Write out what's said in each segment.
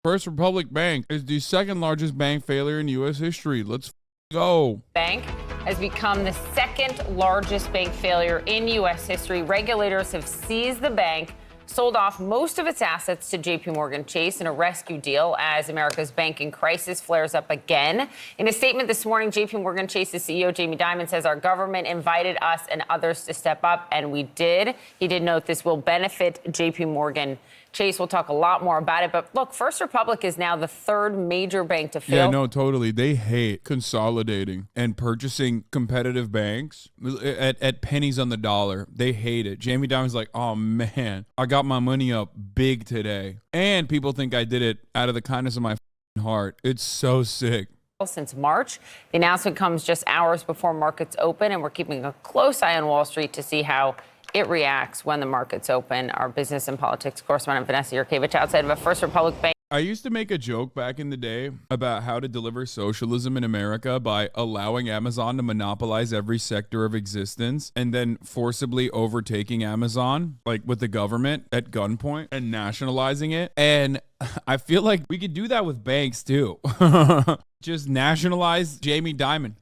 First Republic Bank is the second largest bank failure in U.S. history. Let's go. Bank has become the second largest bank failure in U.S. history. Regulators have seized the bank, sold off most of its assets to JP Chase in a rescue deal as America's banking crisis flares up again. In a statement this morning, JP Chase's CEO Jamie Dimon says our government invited us and others to step up, and we did. He did note this will benefit JP Chase. Will talk a lot more about it. But look, First Republic is now the third major bank to fail. Yeah, no, totally. They hate consolidating and purchasing competitive banks at pennies on the dollar. They hate it. Jamie Dimon's like, oh, man, I got my money up big today. And people think I did it out of the kindness of my heart. It's so sick. Since March. The announcement comes just hours before markets open, and we're keeping a close eye on Wall Street to see how it reacts when the markets open. Our business and politics correspondent Vanessa Yurkevich outside of a First Republic bank. I used to make a joke back in the day about how to deliver socialism in America by allowing Amazon to monopolize every sector of existence and then forcibly overtaking Amazon, like with the government at gunpoint and nationalizing it. And I feel like we could do that with banks too. Just nationalize Jamie Dimon.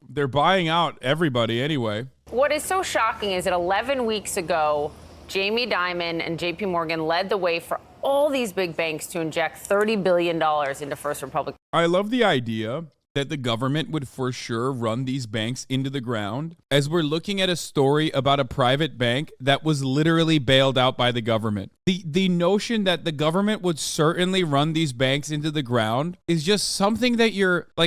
They're buying out everybody anyway. What is so shocking is that 11 weeks ago, Jamie Dimon and JP Morgan led the way for all these big banks to inject $30 billion into First Republic. I love the idea that the government would for sure run these banks into the ground, as we're looking at a story about a private bank that was literally bailed out by the government. The notion that the government would certainly run these banks into the ground is just something that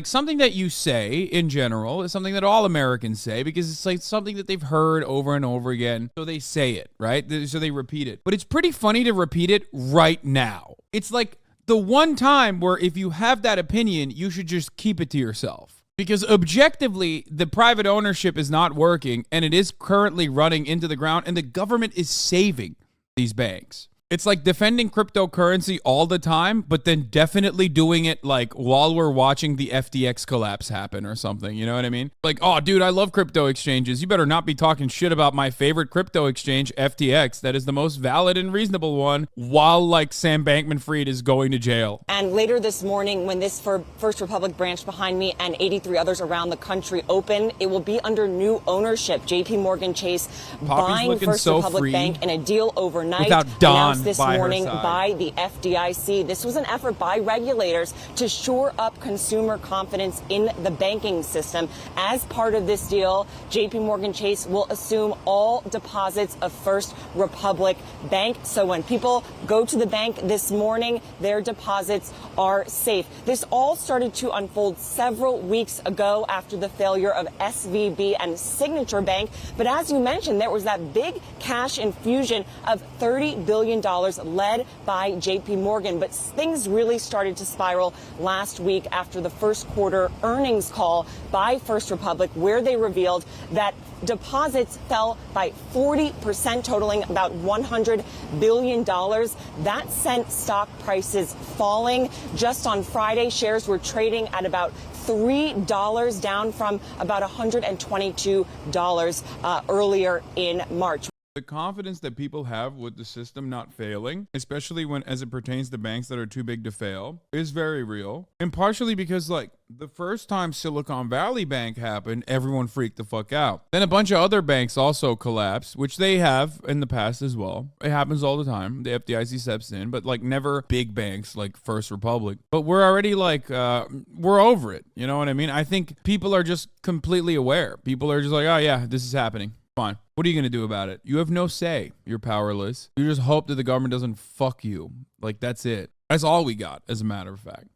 something that you say in general, is something that all Americans say because it's like something that they've heard over and over again. So they say it, right? So they repeat it. But it's pretty funny to repeat it right now. It's like the one time where if you have that opinion, you should just keep it to yourself. Because objectively, the private ownership is not working and it is currently running into the ground and the government is saving these banks. It's like defending cryptocurrency all the time, but then definitely doing it like while we're watching the FTX collapse happen or something. You know what I mean? Like, oh, dude, I love crypto exchanges. You better not be talking shit about my favorite crypto exchange, FTX. That is the most valid and reasonable one, while like Sam Bankman-Fried is going to jail. And later this morning, when this First Republic branch behind me and 83 others around the country open, it will be under new ownership. JP Chase buying First Republic Bank in a deal overnight. Without Don this morning by the FDIC. This was an effort by regulators to shore up consumer confidence in the banking system. As part of this deal, JP Chase will assume all deposits of First Republic Bank. So when people go to the bank this morning, their deposits are safe. This all started to unfold several weeks ago after the failure of SVB and Signature Bank. But as you mentioned, there was that big cash infusion of $30 billion led by JP Morgan. But things really started to spiral last week after the first quarter earnings call by First Republic, where they revealed that deposits fell by 40%, totaling about $100 billion. That sent stock prices falling. Just on Friday, shares were trading at about $3, down from about $122 earlier in March. The confidence that people have with the system not failing, especially when as it pertains to banks that are too big to fail, is very real. And partially because like the first time Silicon Valley Bank happened, everyone freaked the fuck out. Then a bunch of other banks also collapsed, which they have in the past as well. It happens all the time. The FDIC steps in, but like never big banks like First Republic. But we're already like, we're over it. You know what I mean? I think people are just completely aware. People are just like, oh yeah, this is happening. Fine. What are you going to do about it? You have no say. You're powerless. You just hope that the government doesn't fuck you. Like, that's it. That's all we got, as a matter of fact.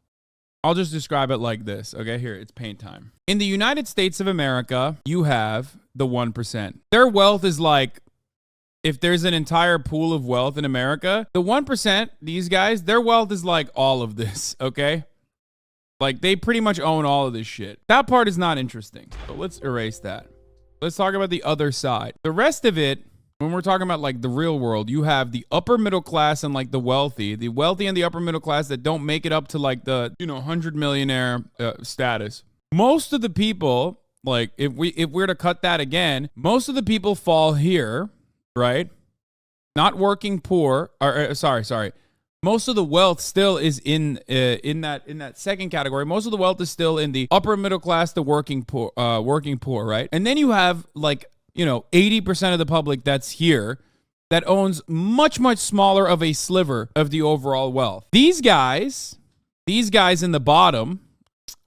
I'll just describe it like this. Okay, here, it's paint time. In the United States of America, you have the 1%. Their wealth is like, if there's an entire pool of wealth in America, the 1%, these guys, their wealth is like all of this, okay? Like, they pretty much own all of this shit. That part is not interesting. So let's erase that. Let's talk about the other side. The rest of it, when we're talking about like the real world, you have the upper middle class and like the wealthy and the upper middle class that don't make it up to like the, 100 millionaire status. Most of the people, like if we're to cut that again, most of the people fall here, right? Not working poor, or sorry. most of the wealth still is in that second category. Most of the wealth is still in the upper middle class, the working poor, right? And then you have 80% of the public that's here that owns much, much smaller of a sliver of the overall wealth. These guys in the bottom,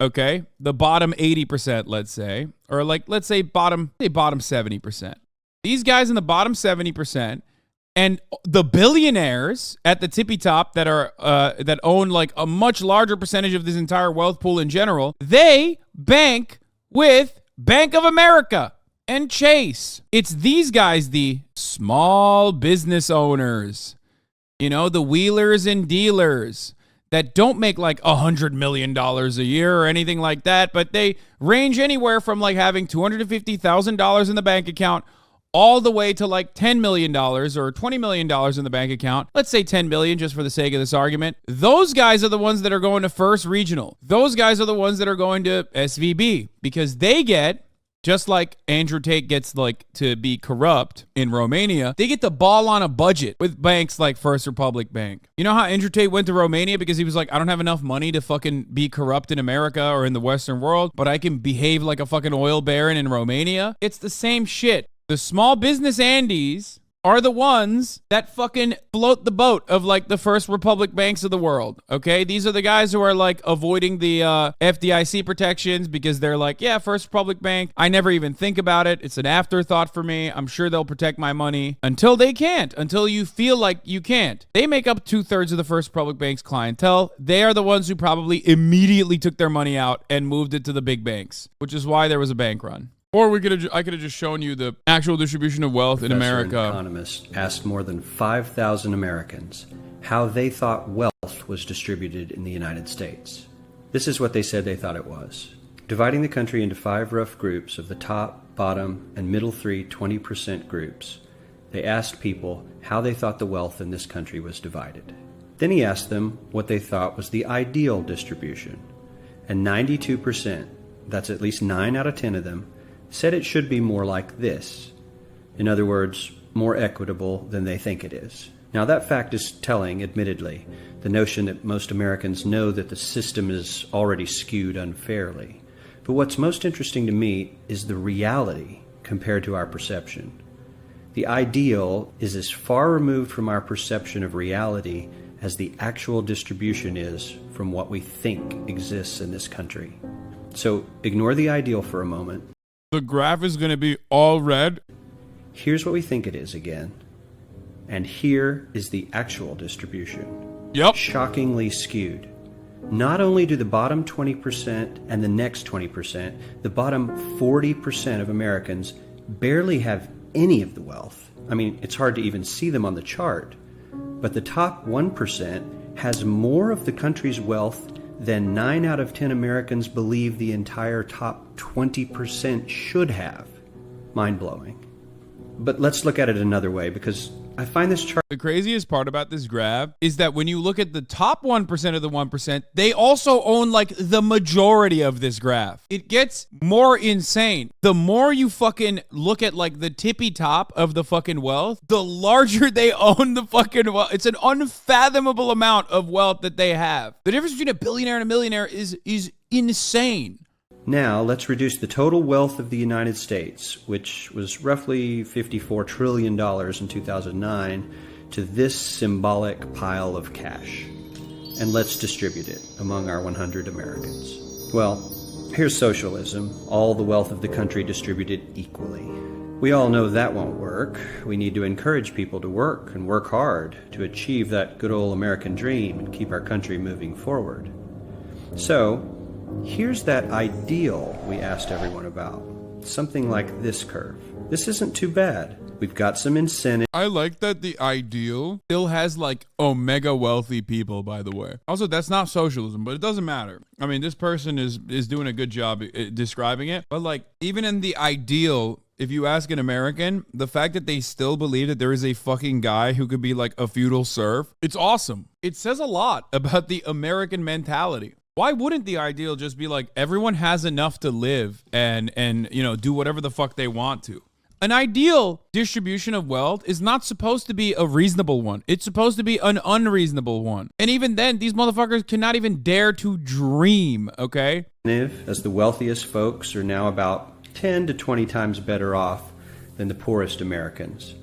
okay, the bottom 80%, let's say, or let's say bottom 70%. These guys in the bottom 70%. And the billionaires at the tippy top that are that own a much larger percentage of this entire wealth pool in general, they bank with Bank of America and Chase. It's these guys, the small business owners, the wheelers and dealers that don't make $100 million a year or anything like that, but they range anywhere from having $250,000 in the bank account all the way to $10 million or $20 million in the bank account. Let's say $10 million just for the sake of this argument. Those guys are the ones that are going to First Regional. Those guys are the ones that are going to SVB because they get, just like Andrew Tate gets to be corrupt in Romania, they get the ball on a budget with banks like First Republic Bank. You know how Andrew Tate went to Romania because he was like, I don't have enough money to fucking be corrupt in America or in the Western world, but I can behave like a fucking oil baron in Romania? It's the same shit. The small business Andes are the ones that fucking float the boat of the First Republic banks of the world. Okay, these are the guys who are avoiding the FDIC protections because they're yeah, First Republic Bank, I never even think about it. It's an afterthought for me. I'm sure they'll protect my money until they can't, until you feel like you can't. They make up 2/3 of the First Republic Bank's clientele. They are the ones who probably immediately took their money out and moved it to the big banks, which is why there was a bank run. Or I could have just shown you the actual distribution of wealth in America. An economist asked more than 5,000 Americans how they thought wealth was distributed in the United States. This is what they said they thought it was. Dividing the country into 5 rough groups of the top, bottom, and middle 20% groups, they asked people how they thought the wealth in this country was divided. Then he asked them what they thought was the ideal distribution. And 92%, that's at least 9 out of 10 of them, said it should be more like this. In other words, more equitable than they think it is. Now that fact is telling, admittedly, the notion that most Americans know that the system is already skewed unfairly. But what's most interesting to me is the reality compared to our perception. The ideal is as far removed from our perception of reality as the actual distribution is from what we think exists in this country. So ignore the ideal for a moment. The graph is going to be all red. Here's what we think it is again. And here is the actual distribution. Yep. Shockingly skewed. Not only do the bottom 20% and the next 20%, the bottom 40% of Americans barely have any of the wealth. I mean, it's hard to even see them on the chart. But the top 1% has more of the country's wealth than 9 out of 10 Americans believe the entire top 20% should have. Mind-blowing. But let's look at it another way, because I find this chart... The craziest part about this graph is that when you look at the top 1% of the 1%, they also own the majority of this graph. It gets more insane. The more you fucking look at the tippy top of the fucking wealth, the larger they own the fucking wealth. It's an unfathomable amount of wealth that they have. The difference between a billionaire and a millionaire is insane. Now, let's reduce the total wealth of the United States, which was roughly $54 trillion in 2009, to this symbolic pile of cash. And let's distribute it among our 100 Americans. Well, here's socialism, all the wealth of the country distributed equally. We all know that won't work. We need to encourage people to work and work hard to achieve that good old American dream and keep our country moving forward. So, here's that ideal we asked everyone about. Something like this curve. This isn't too bad. We've got some incentive. I like that the ideal still has omega wealthy people, by the way. Also, that's not socialism, but it doesn't matter. I mean, this person is doing a good job describing it. But even in the ideal, if you ask an American, the fact that they still believe that there is a fucking guy who could be a feudal serf, it's awesome. It says a lot about the American mentality. Why wouldn't the ideal just be everyone has enough to live and do whatever the fuck they want to? An ideal distribution of wealth is not supposed to be a reasonable one. It's supposed to be an unreasonable one. And even then, these motherfuckers cannot even dare to dream, okay? As the wealthiest folks are now about 10 to 20 times better off than the poorest Americans.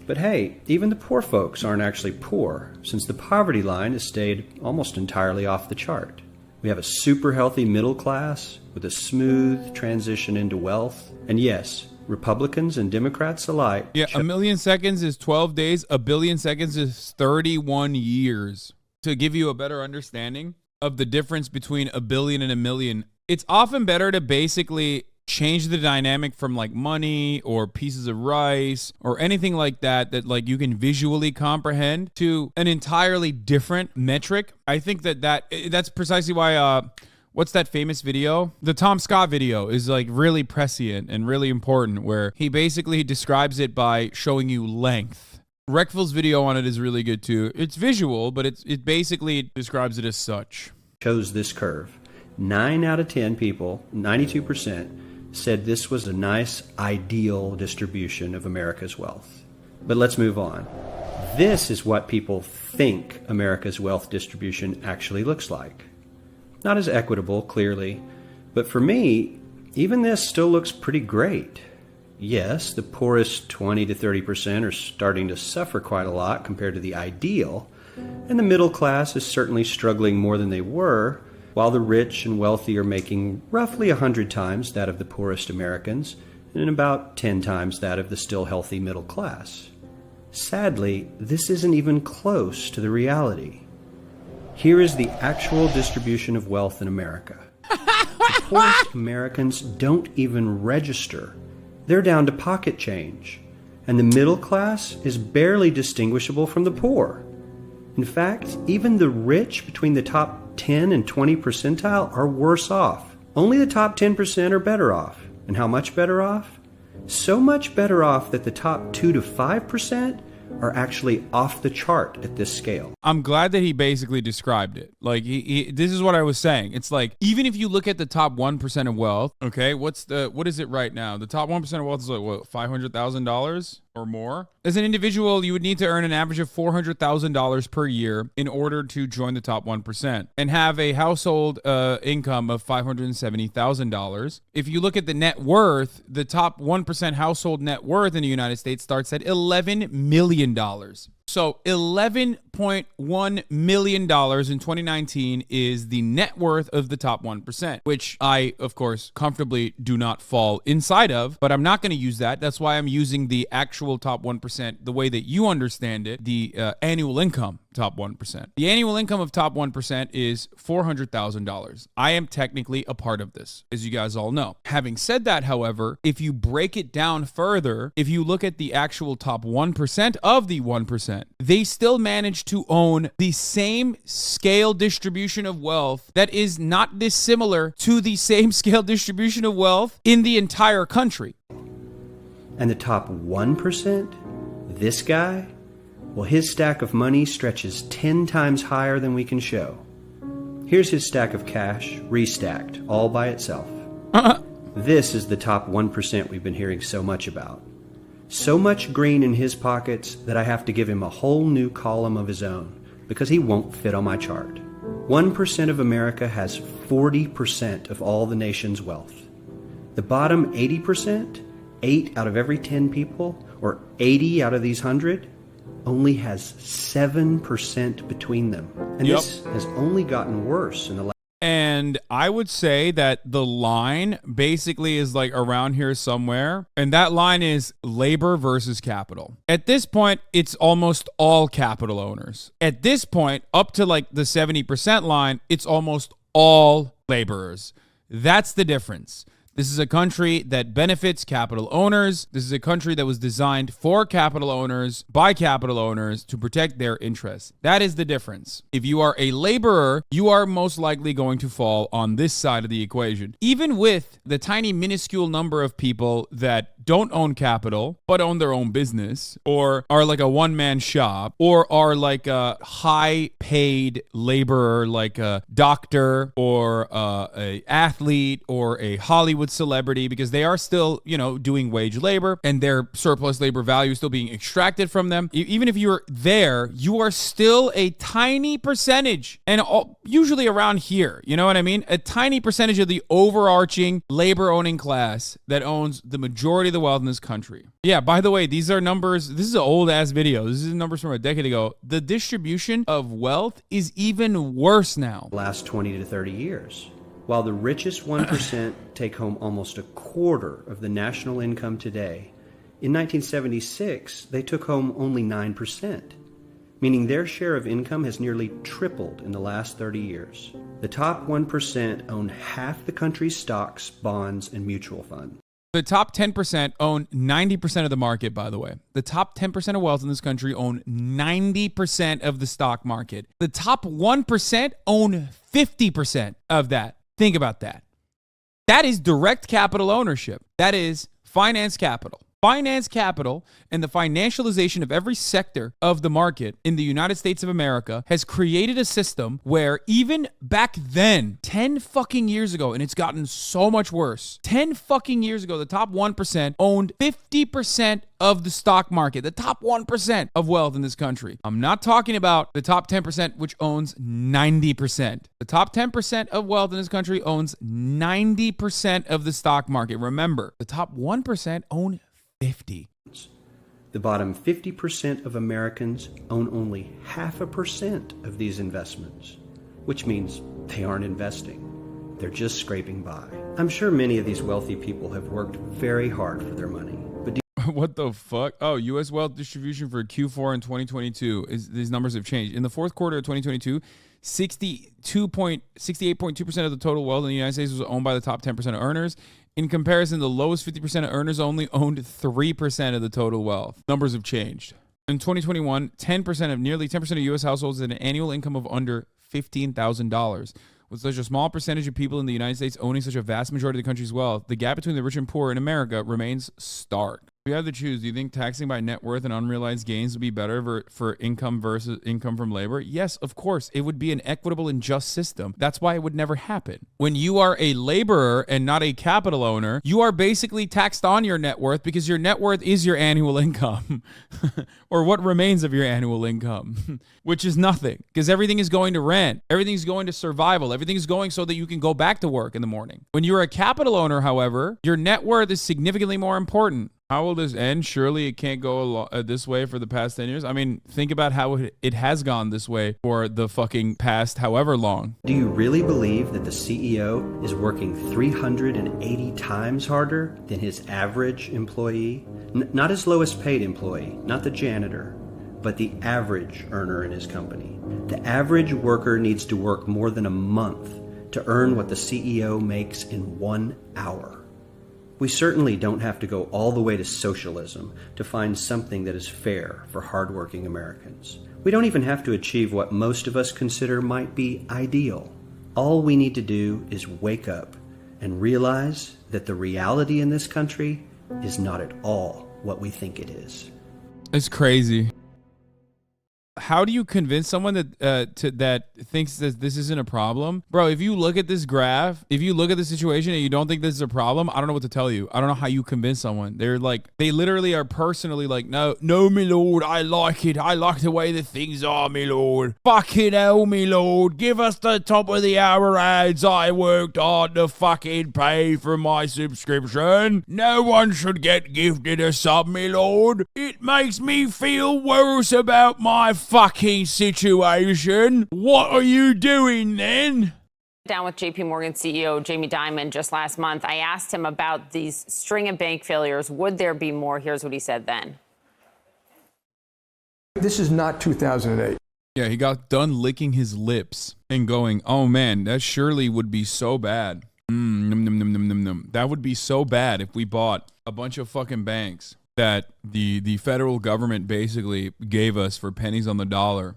But hey, even the poor folks aren't actually poor, since the poverty line has stayed almost entirely off the chart. We have a super healthy middle class with a smooth transition into wealth. And yes, Republicans and Democrats alike. Yeah, a million seconds is 12 days. A billion seconds is 31 years. To give you a better understanding of the difference between a billion and a million, it's often better to basically change the dynamic from like money or pieces of rice or anything like that like you can visually comprehend to an entirely different metric. I think that's precisely why what's that famous video? The Tom Scott video is like really prescient and really important, where he basically describes it by showing you length. Reckfield's video on it is really good too. It's visual, but it basically describes it as such. Chose this curve. 9 out of 10 people, 92%, said this was a nice, ideal distribution of America's wealth. But let's move on. This is what people think America's wealth distribution actually looks like. Not as equitable, clearly, but for me, even this still looks pretty great. Yes, the poorest 20 to 30% are starting to suffer quite a lot compared to the ideal, and the middle class is certainly struggling more than they were, while the rich and wealthy are making roughly 100 times that of the poorest Americans and about 10 times that of the still healthy middle class. Sadly, this isn't even close to the reality. Here is the actual distribution of wealth in America. The poorest Americans don't even register. They're down to pocket change. And the middle class is barely distinguishable from the poor. In fact, even the rich between the top 10 and 20 percentile are worse off. Only the top 10% are better off. And how much better off? So much better off that the top 2 to 5% are actually off the chart at this scale. I'm glad that he basically described it. Like, this is what I was saying. It's like, even if you look at the top 1% of wealth, okay, what is it right now? The top 1% of wealth is like, what, $500,000 or more? As an individual, you would need to earn an average of $400,000 per year in order to join the top 1% and have a household income of $570,000. If you look at the net worth, the top 1% household net worth in the United States starts at $11 million. So $11.1 million in 2019 is the net worth of the top 1%, which I, of course, comfortably do not fall inside of, but I'm not going to use that. That's why I'm using the actual top 1%, the way that you understand it, the annual income top 1%. The annual income of top 1% is $400,000. I am technically a part of this, as you guys all know. Having said that, however, if you break it down further, if you look at the actual top 1% of the 1%, they still manage to own the same scale distribution of wealth that is not dissimilar to the same scale distribution of wealth in the entire country. And the top 1%, this guy, well, his stack of money stretches 10 times higher than we can show. Here's his stack of cash, restacked, all by itself. This is the top 1% we've been hearing so much about. So much green in his pockets that I have to give him a whole new column of his own because he won't fit on my chart. 1% of America has 40% of all the nation's wealth. The bottom 80%, 8 out of every 10 people, or 80 out of these 100, only has 7% between them. And this has only gotten worse in the last. And I would say that the line basically is like around here somewhere. And that line is labor versus capital. At this point, it's almost all capital owners. At this point, up to like the 70% line, it's almost all laborers. That's the difference. This is a country that benefits capital owners. This is a country that was designed for capital owners, by capital owners, to protect their interests. That is the difference. If you are a laborer, you are most likely going to fall on this side of the equation. Even with the tiny minuscule number of people that don't own capital, but own their own business, or are like a one-man shop, or are like a high-paid laborer, like a doctor or a athlete or a Hollywood celebrity, because they are still, doing wage labor and their surplus labor value is still being extracted from them. Even if you're there, you are still a tiny percentage, and usually around here, you know what I mean? A tiny percentage of the overarching labor-owning class that owns the majority of the wealth in this country. Yeah, by the way, these are numbers. This is an old-ass video. This is numbers from a decade ago. The distribution of wealth is even worse now. Last 20 to 30 years. While the richest 1% take home almost a quarter of the national income today, in 1976, they took home only 9%, meaning their share of income has nearly tripled in the last 30 years. The top 1% own half the country's stocks, bonds, and mutual funds. The top 10% own 90% of the market, by the way. The top 10% of wealth in this country own 90% of the stock market. The top 1% own 50% of that. Think about that. That is direct capital ownership. That is finance capital. Finance capital and the financialization of every sector of the market in the United States of America has created a system where even back then, 10 fucking years ago, and it's gotten so much worse, 10 fucking years ago, the top 1% owned 50% of the stock market, the top 1% of wealth in this country. I'm not talking about the top 10%, which owns 90%. The top 10% of wealth in this country owns 90% of the stock market. Remember, the top 1% own 50. The bottom 50% of Americans own only 0.5% of these investments, which means they aren't investing. They're just scraping by. I'm sure many of these wealthy people have worked very hard for their money, but what the fuck? Oh, U.S. wealth distribution for Q4 in 2022. These numbers have changed. In the fourth quarter of 2022, 68.2% of the total wealth in the United States was owned by the top 10% of earners. In comparison, the lowest 50% of earners only owned 3% of the total wealth. Numbers have changed. In 2021, nearly 10% of U.S. households had an annual income of under $15,000. With such a small percentage of people in the United States owning such a vast majority of the country's wealth, the gap between the rich and poor in America remains stark. If you had to choose, do you think taxing by net worth and unrealized gains would be better for income versus income from labor? Yes, of course. It would be an equitable and just system. That's why it would never happen. When you are a laborer and not a capital owner, you are basically taxed on your net worth because your net worth is your annual income or what remains of your annual income, which is nothing because everything is going to rent. Everything's going to survival. Everything is going so that you can go back to work in the morning. When you're a capital owner, however, your net worth is significantly more important. How will this end? Surely it can't go this way for the past 10 years. I mean, think about how it has gone this way for the fucking past however long. Do you really believe that the CEO is working 380 times harder than his average employee? Not his lowest paid employee, not the janitor, but the average earner in his company. The average worker needs to work more than a month to earn what the CEO makes in 1 hour. We certainly don't have to go all the way to socialism to find something that is fair for hardworking Americans. We don't even have to achieve what most of us consider might be ideal. All we need to do is wake up and realize that the reality in this country is not at all what we think it is. It's crazy. How do you convince someone that thinks that this isn't a problem? Bro, if you look at this graph, if you look at the situation and you don't think this is a problem, I don't know what to tell you. I don't know how you convince someone. They literally are personally like, no, me lord, I like it. I like the way the things are, me lord. Fucking hell, me lord. Give us the top of the hour ads. I worked hard to fucking pay for my subscription. No one should get gifted a sub, me lord. It makes me feel worse about my fucking situation. What are you doing then? Down with JP Morgan CEO Jamie Dimon just last month. I asked him about these string of bank failures. Would there be more? Here's what he said then. This is not 2008. Yeah, he got done licking his lips and going, oh man, that surely would be so bad. That would be so bad if we bought a bunch of fucking banks that the federal government basically gave us for pennies on the dollar.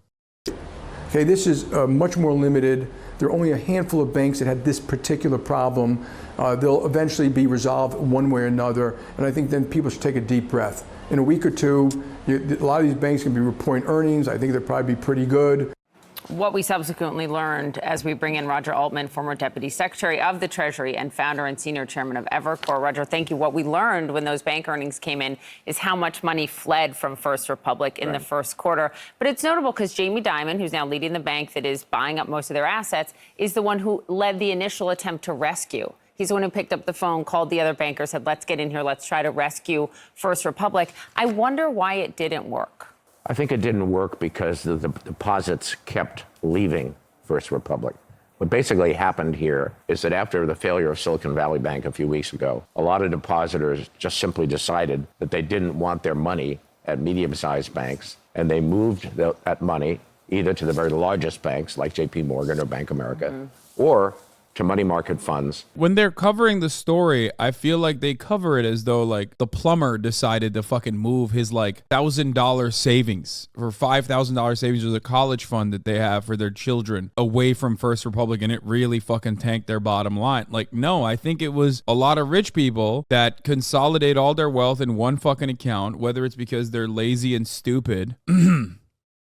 Okay, this is much more limited There are only a handful of banks that had this particular problem. They'll eventually be resolved one way or another, and I think then people should take a deep breath. In a week or two, a lot of these banks can be reporting earnings. I think they'll probably be pretty good. What we subsequently learned as we bring in Roger Altman, former Deputy Secretary of the Treasury and founder and senior chairman of Evercore. Roger, thank you. What we learned when those bank earnings came in is how much money fled from First Republic in the first quarter. But it's notable because Jamie Dimon, who's now leading the bank that is buying up most of their assets, is the one who led the initial attempt to rescue. He's the one who picked up the phone, called the other banker, said, let's get in here, let's try to rescue First Republic. I wonder why it didn't work. I think it didn't work because the deposits kept leaving First Republic. What basically happened here is that after the failure of Silicon Valley Bank a few weeks ago, a lot of depositors just simply decided that they didn't want their money at medium-sized banks, and they moved that money either to the very largest banks like JP Morgan or Bank of America, or to money market funds. When they're covering the story, I feel like they cover it as though like the plumber decided to fucking move his like $1,000 savings or $5,000 savings or the college fund that they have for their children away from First Republic, and it really fucking tanked their bottom line. Like, no, I think it was a lot of rich people that consolidate all their wealth in one fucking account, whether it's because they're lazy and stupid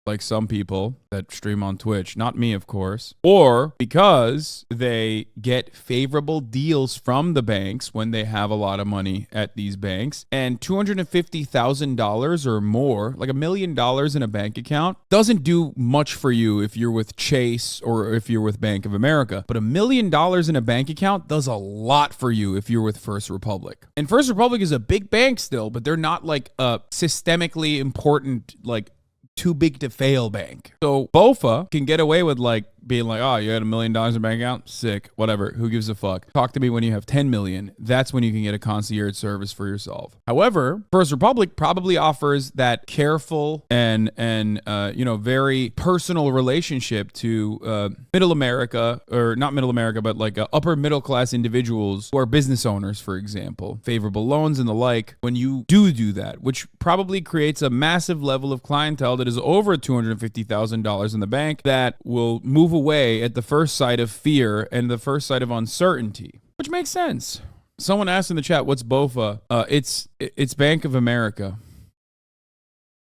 like some people that stream on Twitch, not me, of course, or because they get favorable deals from the banks when they have a lot of money at these banks. And $250,000 or more, like $1 million in a bank account, doesn't do much for you if you're with Chase or if you're with Bank of America. But $1 million in a bank account does a lot for you if you're with First Republic. And First Republic is a big bank still, but they're not like a systemically important, like, too big to fail bank. So BOFA can get away with like being like, oh, you had $1 million in a bank account? Sick. Whatever. Who gives a fuck? Talk to me when you have 10 million. That's when you can get a concierge service for yourself. However, First Republic probably offers that careful and very personal relationship to middle America, or not middle America, but like upper middle class individuals who are business owners, for example, favorable loans and the like. When you do that, which probably creates a massive level of clientele that is over $250,000 in the bank that will move away at the first sight of fear and the first sight of uncertainty, which makes sense. Someone asked in the chat, what's BOFA? It's Bank of America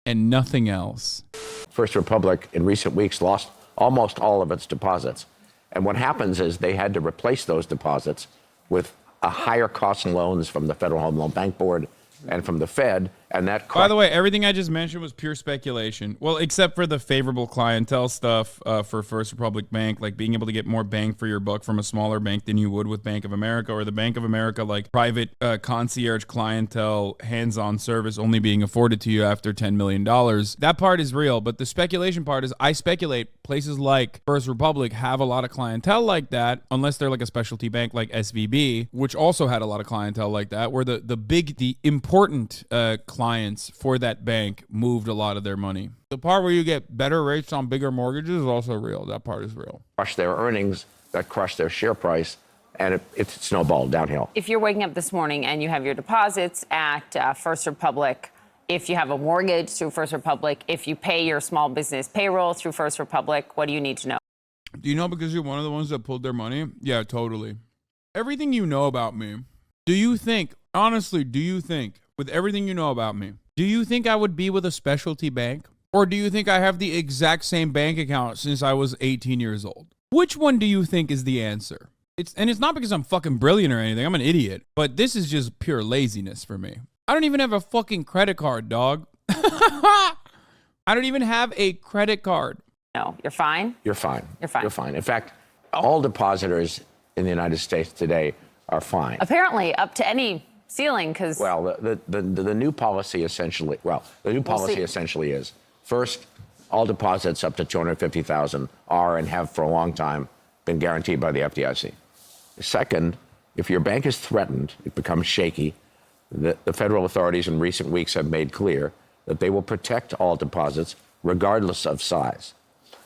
and nothing else. First Republic in recent weeks lost almost all of its deposits. And what happens is they had to replace those deposits with a higher cost loans from the Federal Home Loan Bank Board and from the Fed, and that... By the way, everything I just mentioned was pure speculation. Well, except for the favorable clientele stuff for First Republic Bank, like being able to get more bang for your buck from a smaller bank than you would with Bank of America, or the Bank of America, like private concierge clientele hands-on service only being afforded to you after $10 million. That part is real, but the speculation part is I speculate places like First Republic have a lot of clientele like that, unless they're like a specialty bank like SVB, which also had a lot of clientele like that, where the important clients for that bank moved a lot of their money. The part where you get better rates on bigger mortgages is also real. That part is real. Crush their earnings, that crushed their share price, and it snowballed downhill. If you're waking up this morning and you have your deposits at First Republic, if you have a mortgage through First Republic, if you pay your small business payroll through First Republic, what do you need to know? Do you know because you're one of the ones that pulled their money? Yeah, totally. Everything you know about me, do you think, with everything you know about me, do you think I would be with a specialty bank? Or do you think I have the exact same bank account since I was 18 years old? Which one do you think is the answer? It's not because I'm fucking brilliant or anything. I'm an idiot. But this is just pure laziness for me. I don't even have a fucking credit card, dog. I don't even have a credit card. No, you're fine? You're fine. You're fine. You're fine. In fact, all depositors in the United States today are fine. Apparently, up to any ceiling, because... Well, the new policy essentially, essentially is, first, all deposits up to $250,000 are and have for a long time been guaranteed by the FDIC. Second, if your bank is threatened, it becomes shaky, the federal authorities in recent weeks have made clear that they will protect all deposits regardless of size.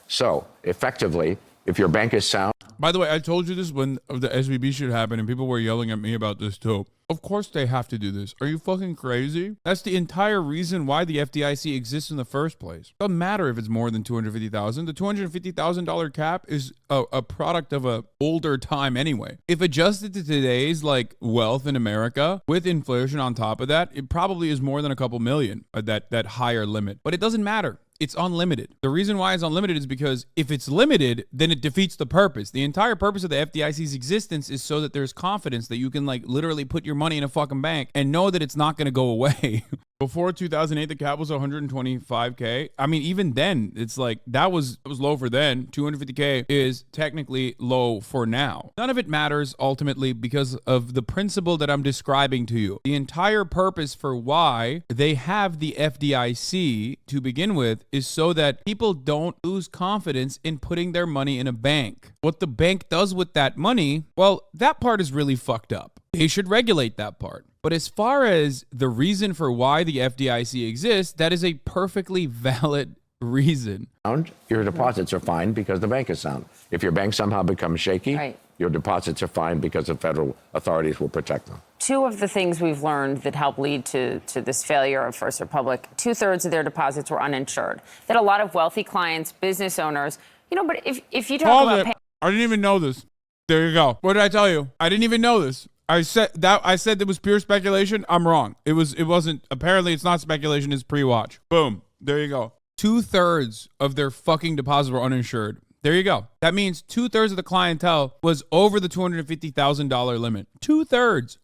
So, effectively, if your bank is sound, By the way, I told you this when the SVB shit happened and people were yelling at me about this too. Of course they have to do this. Are you fucking crazy? That's the entire reason why the FDIC exists in the first place. Doesn't matter if it's more than $250,000. The $250,000 cap is a product of a older time anyway. If adjusted to today's like wealth in America with inflation on top of that, it probably is more than a couple million, that higher limit. But it doesn't matter. It's unlimited. The reason why it's unlimited is because if it's limited, then it defeats the purpose. The entire purpose of the FDIC's existence is so that there's confidence that you can like literally put your money in a fucking bank and know that it's not going to go away. Before 2008, the cap was 125K. I mean, even then, it's like that was low for then. 250K is technically low for now. None of it matters ultimately because of the principle that I'm describing to you. The entire purpose for why they have the FDIC to begin with is so that people don't lose confidence in putting their money in a bank. What the bank does with that money, well, that part is really fucked up. They should regulate that part. But as far as the reason for why the FDIC exists, that is a perfectly valid reason. Your deposits are fine because the bank is sound. If your bank somehow becomes shaky, your deposits are fine because the federal authorities will protect them. Two of the things we've learned that helped lead to this failure of First Republic, 2/3 of their deposits were uninsured. That a lot of wealthy clients, business owners, but if you talk about... I didn't even know this. There you go. What did I tell you? I didn't even know this. I said it was pure speculation. I'm wrong. It wasn't. Apparently, it's not speculation. It's pre-watch. Boom. There you go. 2/3 of their fucking deposits were uninsured. There you go. That means 2/3 of the clientele was over the $250,000 limit. 2/3.